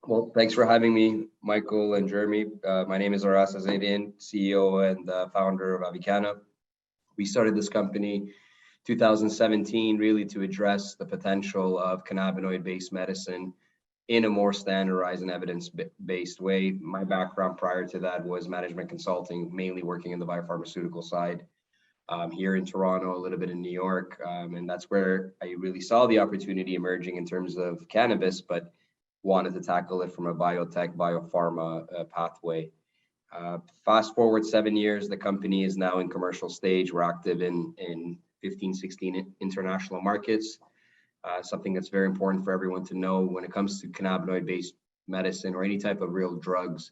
Well, thanks for having me, Michael and Jeremy. My name is Aras Azadian, CEO and founder of Avicanna. We started this company 2017 really to address the potential of cannabinoid-based medicine in a more standardized and evidence-based way. My background prior to that was management consulting, mainly working in the biopharmaceutical side here in Toronto, a little bit in New York. And that's where I really saw the opportunity emerging in terms of cannabis, but wanted to tackle it from a biotech, biopharma pathway. Fast forward 7 years, the company is now in commercial stage. We're active in 15, 16 international markets. Something that's very important for everyone to know when it comes to cannabinoid-based medicine or any type of real drugs.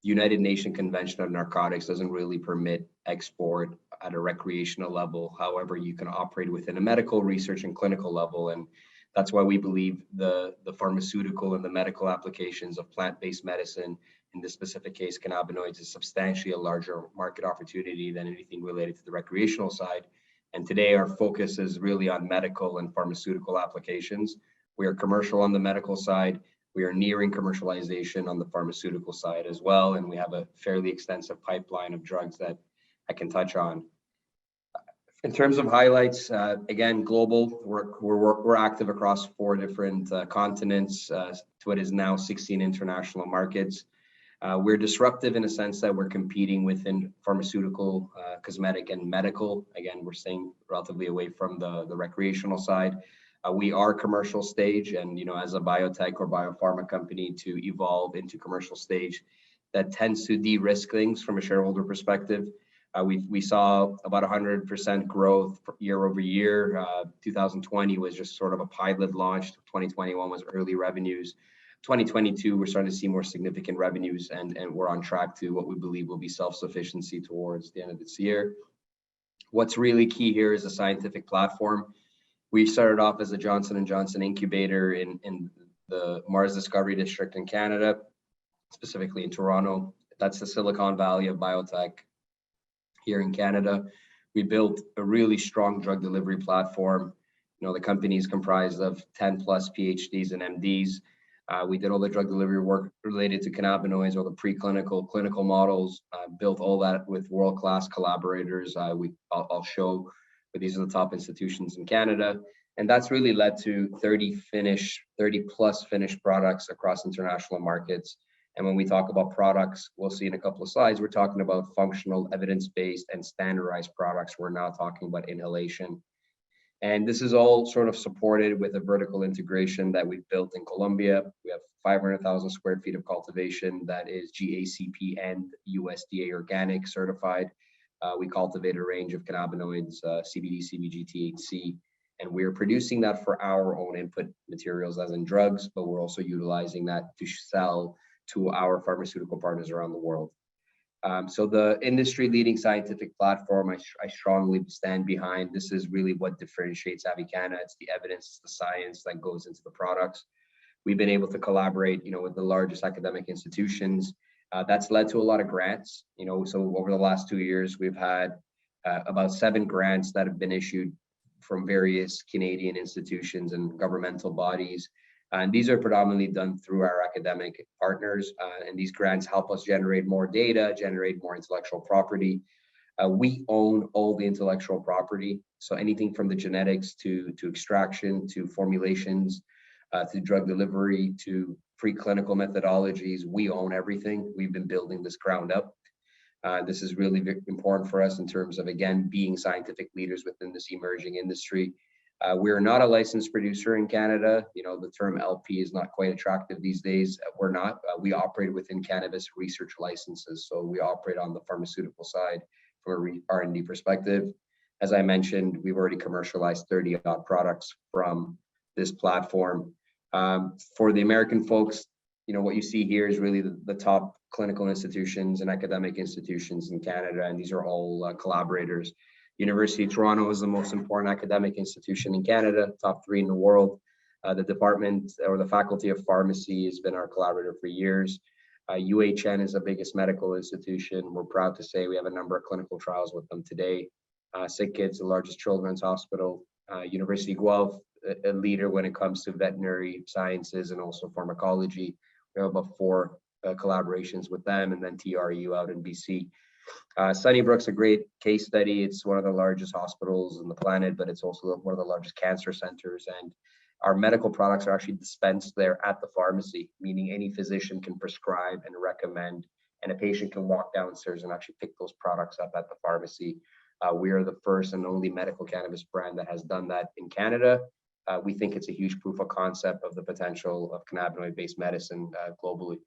United Nations Convention on Narcotics doesn't really permit export at a recreational level. However, you can operate within a medical research and clinical level. And that's why we believe the pharmaceutical and the medical applications of plant-based medicine, in this specific case, cannabinoids, is substantially a larger market opportunity than anything related to the recreational side. And today our focus is really on medical and pharmaceutical applications. We are commercial on the medical side. We are nearing commercialization on the pharmaceutical side as well. And we have a fairly extensive pipeline of drugs that I can touch on. In terms of highlights, again, global, we're active across 4 different continents to what is now 16 international markets. We're disruptive in a sense that we're competing within pharmaceutical, cosmetic, and medical. Again, we're staying relatively away from the recreational side. We are commercial stage, and as a biotech or biopharma company, to evolve into commercial stage, that tends to de-risk things from a shareholder perspective. We saw about 100% growth year over year. 2020 was just sort of a pilot launch. 2021 was early revenues. 2022, we're starting to see more significant revenues, and we're on track to what we believe will be self-sufficiency towards the end of this year. What's really key here is a scientific platform. We started off as a Johnson & Johnson incubator in the Mars Discovery District in Canada, specifically in Toronto. That's the Silicon Valley of biotech here in Canada. We built a really strong drug delivery platform. The company is comprised of 10 plus PhDs and MDs. We did all the drug delivery work related to cannabinoids, all the preclinical, clinical models, built all that with world-class collaborators. I'll show, but these are the top institutions in Canada. And that's really led to 30 plus finished products across international markets. And when we talk about products, we'll see in a couple of slides, we're talking about functional, evidence-based, and standardized products. We're now talking about inhalation. And this is all sort of supported with a vertical integration that we've built in Colombia. We have 500,000 square feet of cultivation that is GACP and USDA organic certified. We cultivate a range of cannabinoids, CBD, CBG, THC, and we're producing that for our own input materials as in drugs, but we're also utilizing that to sell to our pharmaceutical partners around the world. So the industry-leading scientific platform, I strongly stand behind. This is really what differentiates Avicanna. It's the evidence, it's the science that goes into the products. We've been able to collaborate, with the largest academic institutions. That's led to a lot of grants. So over the last 2 years, we've had about 7 grants that have been issued from various Canadian institutions and governmental bodies. And these are predominantly done through our academic partners. And these grants help us generate more data, generate more intellectual property. We own all the intellectual property. So anything from the genetics to extraction, to formulations, to drug delivery, to preclinical methodologies, we own everything. We've been building this ground up. This is really important for us in terms of, again, being scientific leaders within this emerging industry. We're not a licensed producer in Canada. The term LP is not quite attractive these days. We're not. We operate within cannabis research licenses. So we operate on the pharmaceutical side from a R&D perspective. As I mentioned, we've already commercialized 30 odd products from this platform. For the American folks, what you see here is really the top clinical institutions and academic institutions in Canada, and these are all collaborators. University of Toronto is the most important academic institution in Canada, top 3 in the world. The department or the Faculty of Pharmacy has been our collaborator for years. UHN is the biggest medical institution. We're proud to say we have a number of clinical trials with them today. Sick Kids, the largest children's hospital. University of Guelph, a leader when it comes to veterinary sciences and also pharmacology. We have about 4 collaborations with them, and then TRU out in BC. Sunnybrook's a great case study. It's one of the largest hospitals on the planet, but it's also one of the largest cancer centers. And our medical products are actually dispensed there at the pharmacy, meaning any physician can prescribe and recommend, and a patient can walk downstairs and actually pick those products up at the pharmacy. We are the first and only medical cannabis brand that has done that in Canada. We think it's a huge proof of concept of the potential of cannabinoid-based medicine globally.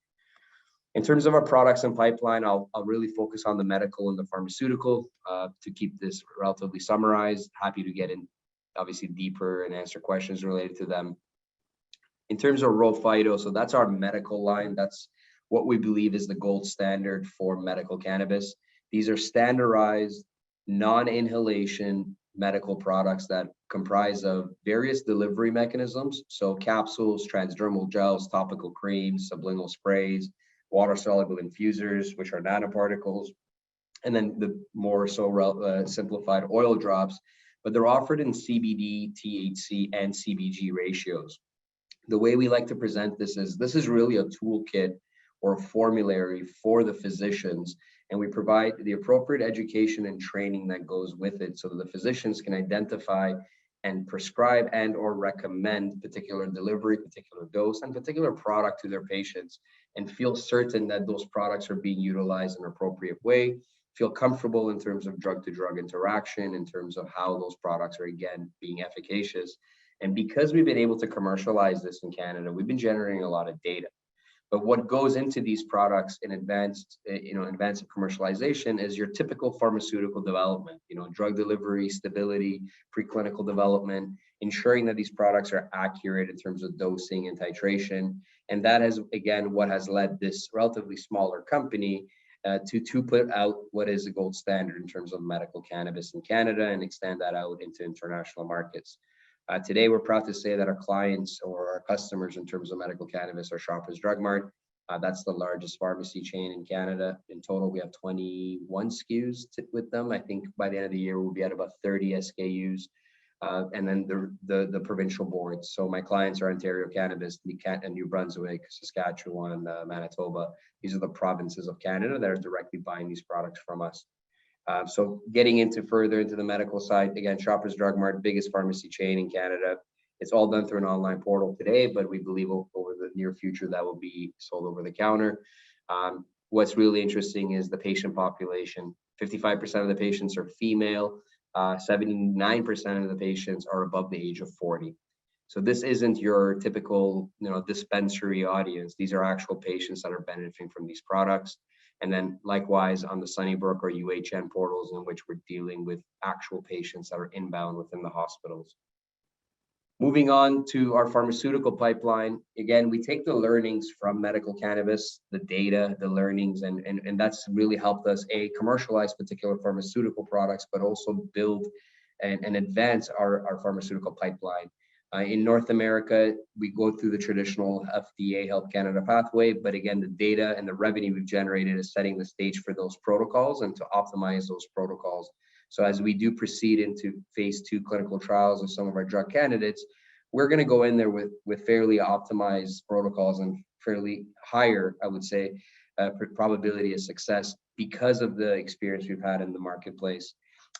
In terms of our products and pipeline, I'll really focus on the medical and the pharmaceutical to keep this relatively summarized. Happy to get in, obviously, deeper and answer questions related to them. In terms of Raw Phyto, so that's our medical line. That's what we believe is the gold standard for medical cannabis. These are standardized, non-inhalation medical products that comprise of various delivery mechanisms. So capsules, transdermal gels, topical creams, sublingual sprays, water-soluble infusers, which are nanoparticles, and then the more so simplified oil drops, but they're offered in CBD, THC, and CBG ratios. The way we like to present this is really a toolkit or a formulary for the physicians, and we provide the appropriate education and training that goes with it so that the physicians can identify and prescribe and or recommend particular delivery, particular dose, and particular product to their patients, and feel certain that those products are being utilized in an appropriate way, feel comfortable in terms of drug-to-drug interaction, in terms of how those products are, again, being efficacious. And because we've been able to commercialize this in Canada, we've been generating a lot of data. But what goes into these products in advance of commercialization is your typical pharmaceutical development, drug delivery, stability, preclinical development, ensuring that these products are accurate in terms of dosing and titration. And that is, again, what has led this relatively smaller company to put out what is the gold standard in terms of medical cannabis in Canada and extend that out into international markets. Today, we're proud to say that our clients or our customers in terms of medical cannabis are Shoppers Drug Mart. That's the largest pharmacy chain in Canada. In total, we have 21 SKUs with them. I think by the end of the year, we'll be at about 30 SKUs. And then the provincial boards. So my clients are Ontario Cannabis, New Brunswick, Saskatchewan, Manitoba. These are the provinces of Canada that are directly buying these products from us. So getting further into the medical side, again, Shoppers Drug Mart, biggest pharmacy chain in Canada. It's all done through an online portal today, but we believe over the near future that will be sold over the counter. What's really interesting is the patient population. 55% of the patients are female. 79% of the patients are above the age of 40. So this isn't your typical, dispensary audience. These are actual patients that are benefiting from these products. And then likewise on the Sunnybrook or UHN portals in which we're dealing with actual patients that are inbound within the hospitals. Moving on to our pharmaceutical pipeline, again, we take the learnings from medical cannabis, the data, the learnings, and that's really helped us, commercialize particular pharmaceutical products, but also build and advance our pharmaceutical pipeline. In North America, we go through the traditional FDA Health Canada pathway, but again, the data and the revenue we've generated is setting the stage for those protocols and to optimize those protocols. So as we do proceed into phase 2 clinical trials of some of our drug candidates, we're going to go in there with fairly optimized protocols and fairly higher, I would say, probability of success because of the experience we've had in the marketplace.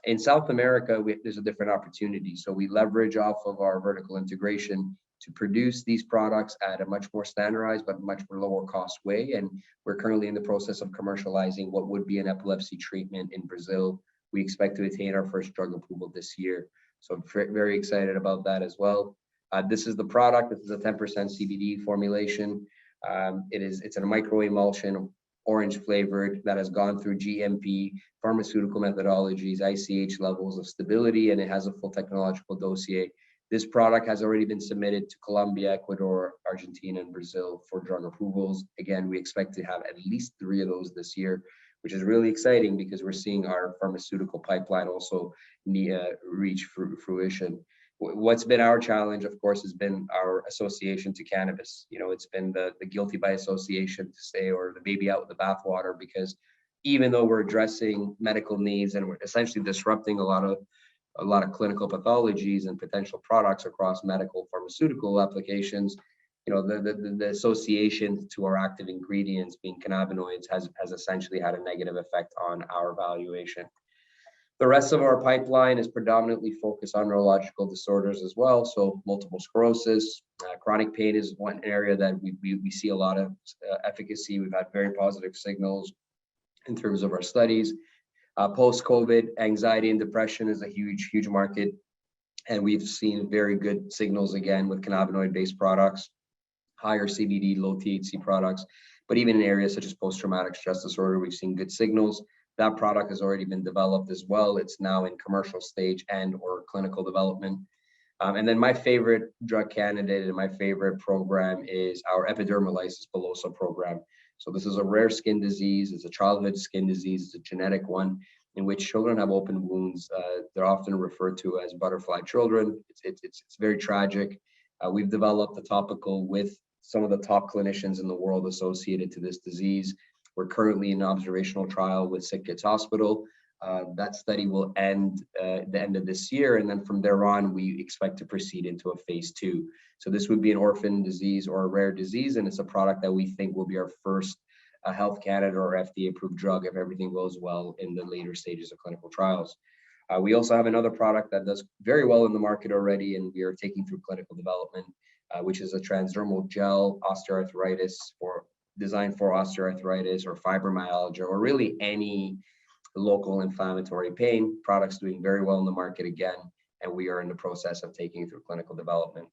In South America, there's a different opportunity. So we leverage off of our vertical integration to produce these products at a much more standardized, but much more lower cost way. And we're currently in the process of commercializing what would be an epilepsy treatment in Brazil. We expect to attain our first drug approval this year. So I'm very excited about that as well. This is the product. This is a 10% CBD formulation. It's a microemulsion, orange flavored, that has gone through GMP pharmaceutical methodologies, ICH levels of stability, and it has a full technological dossier. This product has already been submitted to Colombia, Ecuador, Argentina, and Brazil for drug approvals. Again, we expect to have at least 3 of those this year, which is really exciting because we're seeing our pharmaceutical pipeline also reach fruition. What's been our challenge, of course, has been our association to cannabis. It's been the guilty by association to say, or the baby out with the bathwater, because even though we're addressing medical needs and we're essentially disrupting a lot of a lot of clinical pathologies and potential products across medical pharmaceutical applications, the association to our active ingredients being cannabinoids has essentially had a negative effect on our valuation. The rest of our pipeline is predominantly focused on neurological disorders as well. So multiple sclerosis, chronic pain is one area that we see a lot of efficacy. We've had very positive signals in terms of our studies. Post-COVID, anxiety and depression is a huge market. And we've seen very good signals again with cannabinoid-based products, higher CBD, low THC products. But even in areas such as post-traumatic stress disorder, we've seen good signals. That product has already been developed as well. It's now in commercial stage and or clinical development. And then my favorite drug candidate and my favorite program is our epidermolysis bullosa program. So this is a rare skin disease. It's a childhood skin disease. It's a genetic one in which children have open wounds. They're often referred to as butterfly children. It's very tragic. We've developed a topical with some of the top clinicians in the world associated to this disease. We're currently in an observational trial with Sick Kids Hospital. That study will end the end of this year. And then from there on, we expect to proceed into a phase 2. So this would be an orphan disease or a rare disease. And it's a product that we think will be our first Health Canada or FDA approved drug if everything goes well in the later stages of clinical trials. We also have another product that does very well in the market already, and we are taking through clinical development, which is a transdermal gel osteoarthritis designed for osteoarthritis or fibromyalgia or really any local inflammatory pain. Products doing very well in the market again, and we are in the process of taking through clinical development.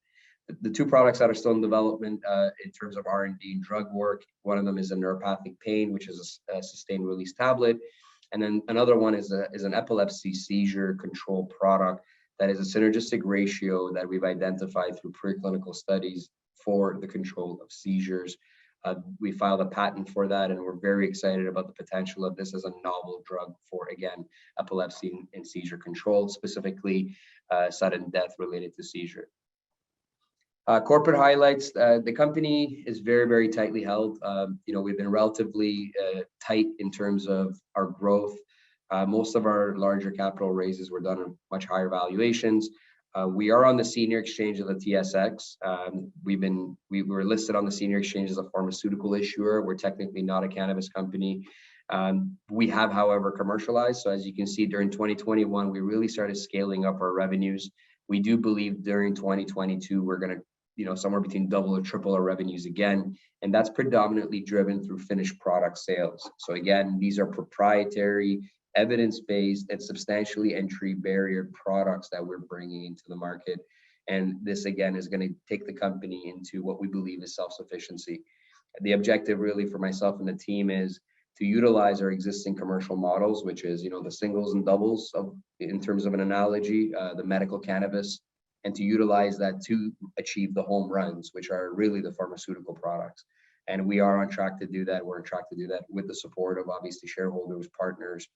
The two products that are still in development in terms of R&D and drug work, one of them is a neuropathic pain, which is a sustained release tablet. And then another one is an epilepsy seizure control product that is a synergistic ratio that we've identified through preclinical studies for the control of seizures. We filed a patent for that, and we're very excited about the potential of this as a novel drug for, again, epilepsy and seizure control, specifically sudden death related to seizure. Corporate highlights, the company is very tightly held. We've been relatively tight in terms of our growth. Most of our larger capital raises were done at much higher valuations. We are on the senior exchange of the TSX. We were listed on the senior exchange as a pharmaceutical issuer. We're technically not a cannabis company. We have, however, commercialized. So as you can see, during 2021, we really started scaling up our revenues. We do believe during 2022, we're going to, somewhere between double or triple our revenues again. And that's predominantly driven through finished product sales. So again, these are proprietary, evidence-based, and substantially entry barrier products that we're bringing into the market. And this, again, is going to take the company into what we believe is self-sufficiency. The objective really for myself and the team is to utilize our existing commercial models, which is, the singles and doubles in terms of an analogy, the medical cannabis, and to utilize that to achieve the home runs, which are really the pharmaceutical products. And we are on track to do that. We're on track to do that with the support of obviously shareholders, partners,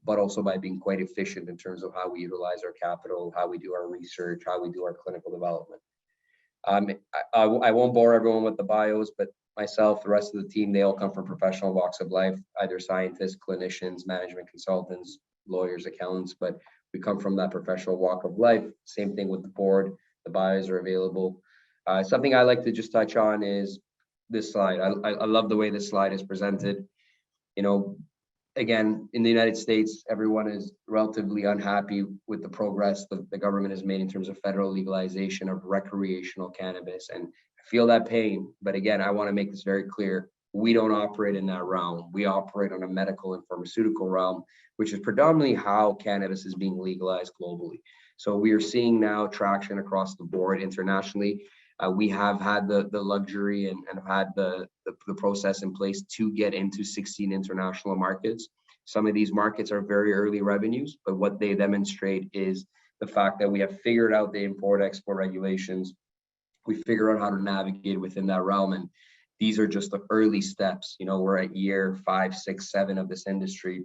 but also by being quite efficient in terms of how we utilize our capital, how we do our research, how we do our clinical development. I won't bore everyone with the bios, but myself, the rest of the team, they all come from professional walks of life, either scientists, clinicians, management consultants, lawyers, accountants, but we come from that professional walk of life. Same thing with the board. The bios are available. Something I like to just touch on is this slide. I love the way this slide is presented. Again, in the United States, everyone is relatively unhappy with the progress the government has made in terms of federal legalization of recreational cannabis. And I feel that pain. But again, I want to make this very clear. We don't operate in that realm. We operate on a medical and pharmaceutical realm, which is predominantly how cannabis is being legalized globally. So we are seeing now traction across the board internationally. We have had the luxury and have had the process in place to get into 16 international markets. Some of these markets are very early revenues, but what they demonstrate is the fact that we have figured out the import-export regulations. We figure out how to navigate within that realm. And these are just the early steps. We're at year 5, 6, 7 of this industry.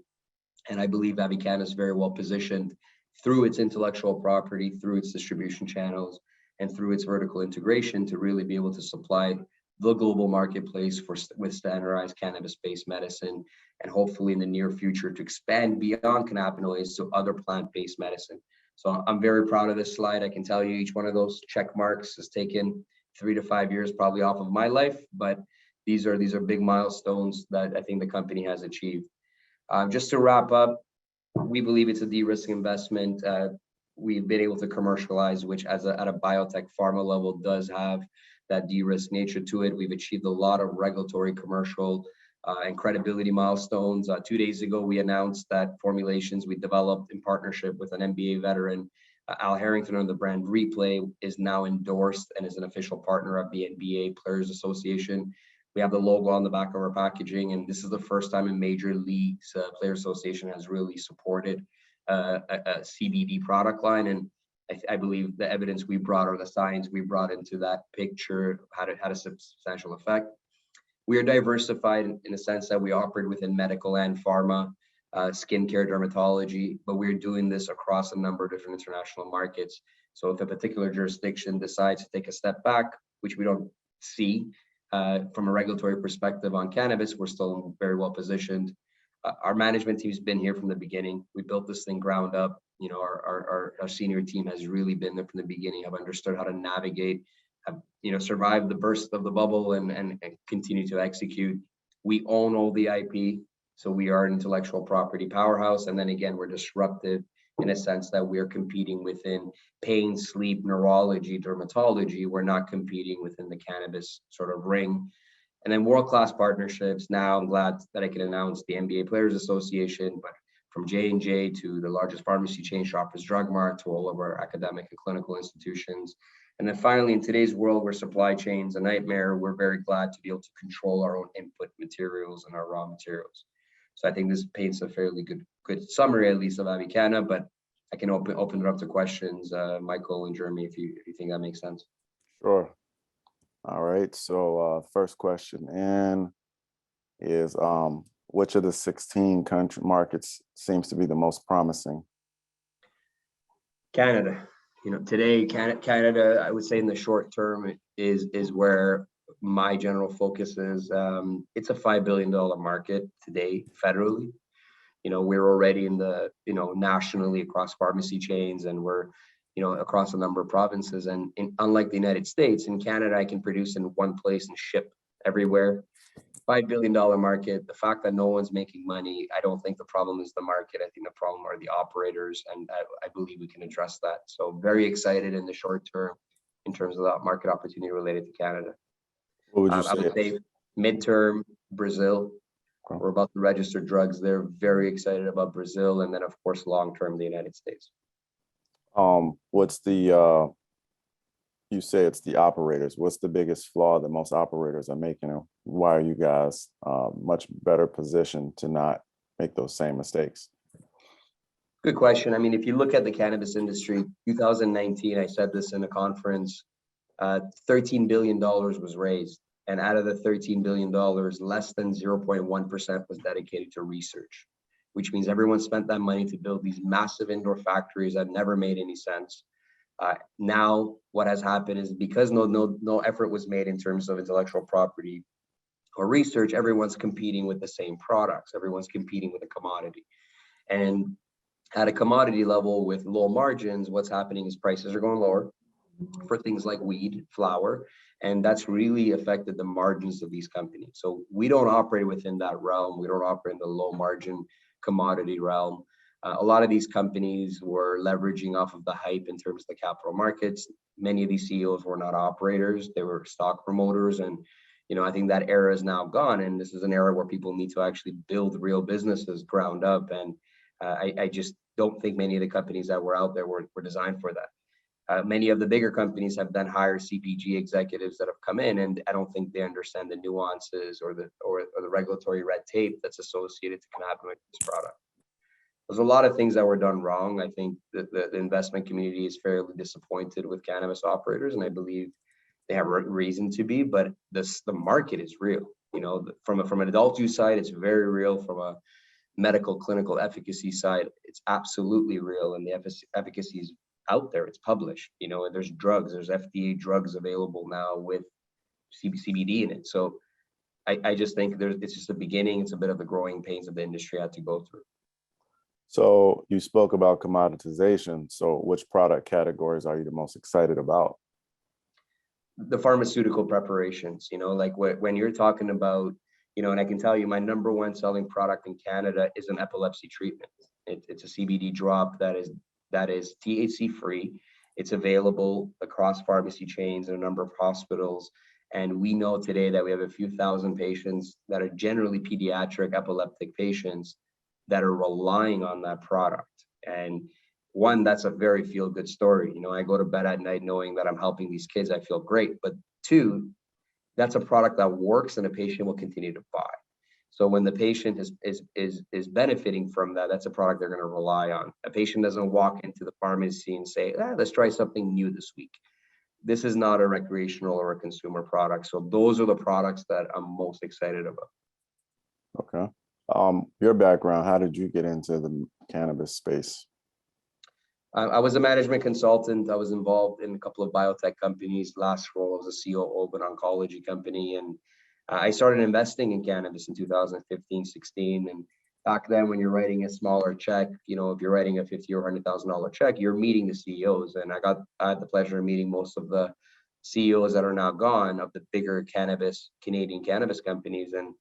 And I believe Avicanna is very well positioned through its intellectual property, through its distribution channels, and through its vertical integration to really be able to supply the global marketplace with standardized cannabis-based medicine, and hopefully in the near future to expand beyond cannabinoids to other plant-based medicine. So I'm very proud of this slide. I can tell you each one of those check marks has taken 3 to 5 years probably off of my life, but these are big milestones that I think the company has achieved. Just to wrap up, we believe it's a de-risk investment. We've been able to commercialize, which at a biotech pharma level does have that de-risk nature to it. We've achieved a lot of regulatory, commercial, and credibility milestones. 2 days ago, we announced that formulations we developed in partnership with an NBA veteran, Al Harrington, under the brand Replay, is now endorsed and is an official partner of the NBA Players Association. We have the logo on the back of our packaging, and this is the first time in Major Leagues Players Association has really supported a CBD product line. And I believe the evidence we brought, or the science we brought into that picture, had a substantial effect. We are diversified in the sense that we operate within medical and pharma, skincare, dermatology, but we're doing this across a number of different international markets. So if a particular jurisdiction decides to take a step back, which we don't see from a regulatory perspective on cannabis, we're still very well positioned. Our management team's been here from the beginning. We built this thing ground up. You know, our senior team has really been there from the beginning, have understood how to navigate, have, you know, survived the burst of the bubble and continue to execute. We own all the IP, so we are an intellectual property powerhouse. And then again, we're disruptive in a sense that we're competing within pain, sleep, neurology, dermatology. We're not competing within the cannabis sort of ring. And then world-class partnerships. Now I'm glad that I can announce the NBA Players Association, but from J&J to the largest pharmacy chain, Shoppers Drug Mart, to all of our academic and clinical institutions. And then finally, in today's world where supply chain's a nightmare, we're very glad to be able to control our own input materials and our raw materials. So I think this paints a fairly good summary, at least, of Avicanna, but I can open it up to questions, Michael and Jeremy, if you think that makes sense. Sure. All right. So first question is which of the 16 country markets seems to be the most promising? Canada. You know, today, Canada, I would say in the short term is where my general focus is. It's a $5 billion market today, federally. You know, we're already in the, you know, nationally across pharmacy chains, and we're, you know, across a number of provinces. And unlike the United States, in Canada, I can produce in one place and ship everywhere. $5 billion market. The fact that no one's making money, I don't think the problem is the market. I think the problem are the operators, and I believe we can address that. So very excited in the short term in terms of that market opportunity related to Canada. What would you say? I would say midterm, Brazil. Okay. We're about to register drugs. They're very excited about Brazil, and then of course long term the United States. What's the you say it's the operators. What's the biggest flaw that most operators are making? And why are you guys much better positioned to not make those same mistakes? Good question. I mean, if you look at the cannabis industry, 2019, I said this in a conference, $13 billion was raised. And out of the $13 billion, less than 0.1% was dedicated to research, which means everyone spent that money to build these massive indoor factories that never made any sense. Now, what has happened is because no effort was made in terms of intellectual property or research, everyone's competing with the same products. Everyone's competing with a commodity. And at a commodity level with low margins, what's happening is prices are going lower for things like weed, flower, and that's really affected the margins of these companies. So we don't operate within that realm. We don't operate in the low margin commodity realm. A lot of these companies were leveraging off of the hype in terms of the capital markets. Many of these CEOs were not operators. They were stock promoters. And, you know, I think that era is now gone. And this is an era where people need to actually build real businesses ground up. And I just don't think many of the companies that were out there were designed for that. Many of the bigger companies have then hired CPG executives that have come in, and I don't think they understand the nuances or the regulatory red tape that's associated to cannabinoid product. There's a lot of things that were done wrong. I think that the investment community is fairly disappointed with cannabis operators, and I believe they have reason to be. But the market is real. You know, from an adult use side, it's very real. From a medical clinical efficacy side, it's absolutely real, and the efficacy is out there. It's published. You know, and there's drugs. There's FDA drugs available now with CBD in it. So I just think it's just the beginning. It's a bit of the growing pains of the industry had to go through. So you spoke about commoditization. So which product categories are you the most excited about? The pharmaceutical preparations, like when you're talking about, and I can tell you my number one selling product in Canada is an epilepsy treatment. It's a CBD drop that is THC free. It's available across pharmacy chains in a number of hospitals. And we know today that we have a few thousand patients that are generally pediatric epileptic patients that are relying on that product. And one, that's a very feel good story. I go to bed at night knowing that I'm helping these kids. I feel great. But two, that's a product that works and a patient will continue to buy. So when the patient is benefiting from that, that's a product they're going to rely on. A patient doesn't walk into the pharmacy and say, let's try something new this week. This is not a recreational or a consumer product. So those are the products that I'm most excited about. Okay. Your background, how did you get into the cannabis space? I was a management consultant. I was involved in a couple of biotech companies. Last role was a COO of an oncology company. And I started investing in cannabis in 2015, 16. And back then, when you're writing a smaller check, if you're writing a $50,000 or $100,000 check, you're meeting the CEOs. And I had the pleasure of meeting most of the CEOs that are now gone of the bigger Canadian cannabis companies. And,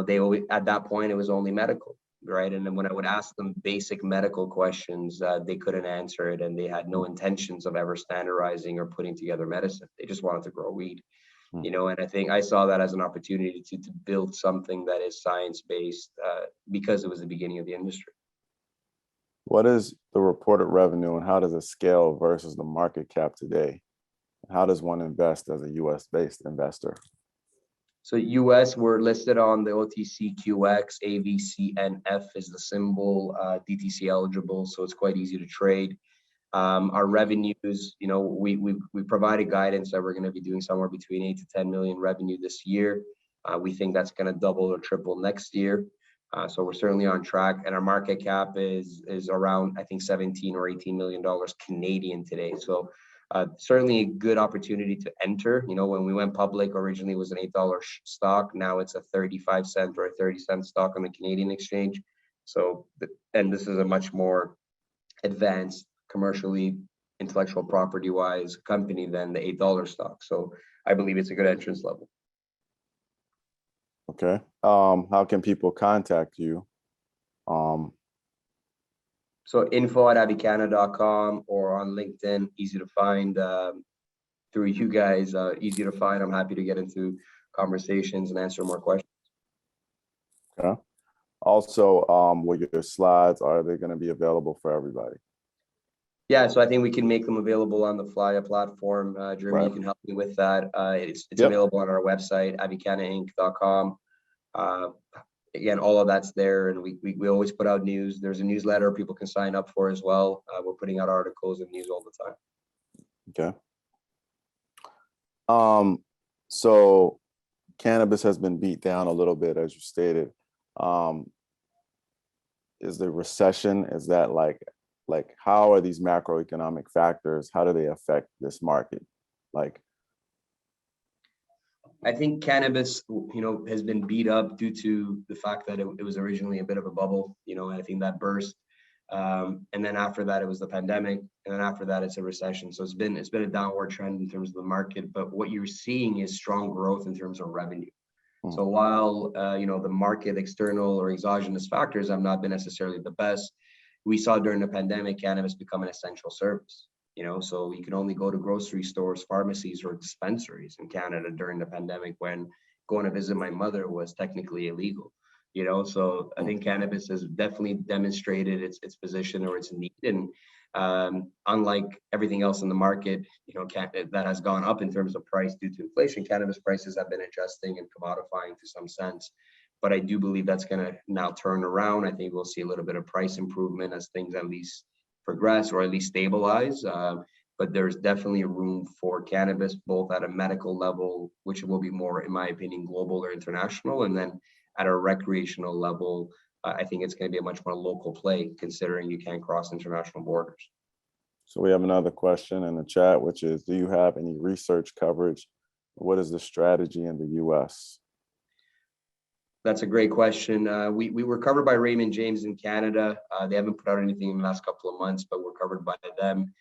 they always, at that point, it was only medical. Right. And then when I would ask them basic medical questions, they couldn't answer it. And they had no intentions of ever standardizing or putting together medicine. They just wanted to grow weed, and I think I saw that as an opportunity to build something that is science-based because it was the beginning of the industry. What is the reported revenue and how does it scale versus the market cap today? How does one invest as a US-based investor? So US, we're listed on the OTCQX, AVCNF is the symbol, DTC eligible, so it's quite easy to trade. Our revenues, we provided guidance that we're going to be doing somewhere between 8 to 10 million revenue this year. We think that's going to double or triple next year. So we're certainly on track. And our market cap is around, I think, 17 or 18 million dollars Canadian today. So certainly a good opportunity to enter. When we went public, originally it was an $8 stock. Now it's a 35-cent or a 30-cent stock on the Canadian exchange. So, and this is a much more advanced commercially, intellectual property wise company than the $8 stock. So I believe it's a good entrance level. Okay. How can people contact you? So info@avicanna.com or on LinkedIn, easy to find through you guys, easy to find. I'm happy to get into conversations and answer more questions. Okay. Also, with your slides, are they going to be available for everybody? Yeah, so I think we can make them available on the Flya platform. Jeremy, Right. You can help me with that. It's Yep. available on our website, avicannainc.com. Again, all of that's there, and we always put out news. There's a newsletter people can sign up for as well. We're putting out articles and news all the time. Okay. So cannabis has been beat down a little bit, as you stated. Is the recession, is that like how are these macroeconomic factors, how do they affect this market? I think cannabis, has been beat up due to the fact that it was originally a bit of a bubble, and I think that burst. And then after that, it was the pandemic. And then after that, it's a recession. So it's been a downward trend in terms of the market. But what you're seeing is strong growth in terms of revenue. So while, the market external or exogenous factors have not been necessarily the best, we saw during the pandemic, cannabis become an essential service. So you could only go to grocery stores, pharmacies, or dispensaries in Canada during the pandemic when going to visit my mother was technically illegal. So I think cannabis has definitely demonstrated its position or its need. And unlike everything else in the market, that has gone up in terms of price due to inflation, cannabis prices have been adjusting and commodifying to some sense. But I do believe that's going to now turn around. I think we'll see a little bit of price improvement as things at least progress or at least stabilize. But there's definitely room for cannabis, both at a medical level, which will be more, in my opinion, global or international. And then at a recreational level, I think it's going to be a much more local play, considering you can't cross international borders. So we have another question in the chat, which is, do you have any research coverage? What is the strategy in the US? That's a great question. We were covered by Raymond James in Canada. They haven't put out anything in the last couple of months, but we're covered by them.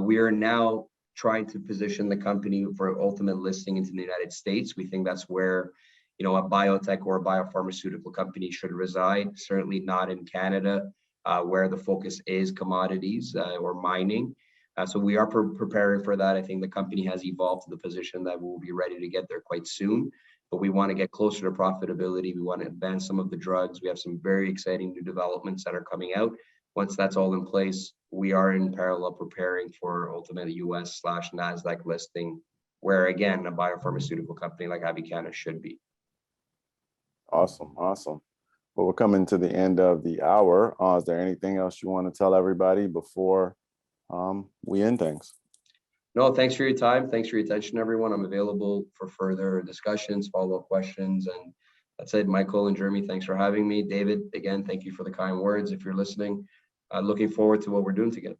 We are now trying to position the company for ultimate listing into the United States. We think that's where, you know, a biotech or a biopharmaceutical company should reside. Certainly not in Canada, where the focus is commodities or mining. So we are preparing for that. I think the company has evolved to the position that we'll be ready to get there quite soon. But we want to get closer to profitability. We want to advance some of the drugs. We have some very exciting new developments that are coming out. Once that's all in place, we are in parallel preparing for ultimate US/NASDAQ listing, where again, a biopharmaceutical company like Avicanna should be. Awesome, awesome. Well, we're coming to the end of the hour. Is there anything else you want to tell everybody before we end things? No, thanks for your time. Thanks for your attention, everyone. I'm available for further discussions, follow-up questions. And that's it. Michael and Jeremy, thanks for having me. David, again, thank you for the kind words if you're listening. Looking forward to what we're doing together.